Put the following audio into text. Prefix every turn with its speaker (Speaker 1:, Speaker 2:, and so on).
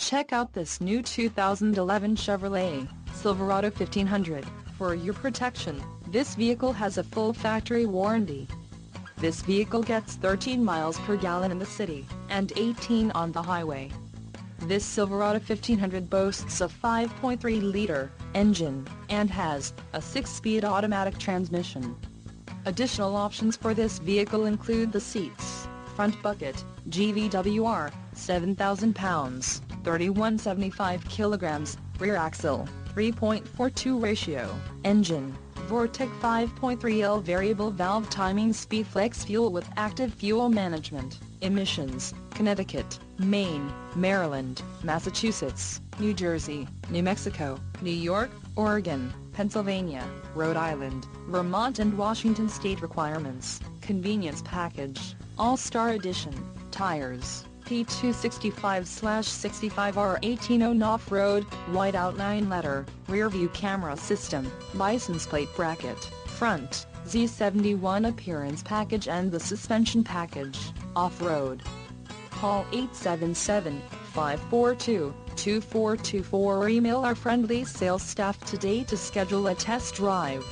Speaker 1: Check out this new 2011 Chevrolet Silverado 1500. For your protection, this vehicle has a full factory warranty. This vehicle gets 13 miles per gallon in the city, and 18 on the highway. This Silverado 1500 boasts a 5.3-liter engine, and has a 6-speed automatic transmission. Additional options for this vehicle include the seats, front bucket, GVWR, 7,000 pounds, 3175 kilograms, rear axle, 3.42 ratio, engine, Vortec 5.3L variable valve timing speed flex fuel with active fuel management, emissions, Connecticut, Maine, Maryland, Massachusetts, New Jersey, New Mexico, New York, Oregon, Pennsylvania, Rhode Island, Vermont and Washington state requirements. Convenience package, All-Star Edition, tires, P265/65R 18 off-road, white outline letter, rear view camera system, license plate bracket, front, Z71 appearance package and the suspension package, off-road. Call 877-542-2424 or email our friendly sales staff today to schedule a test drive.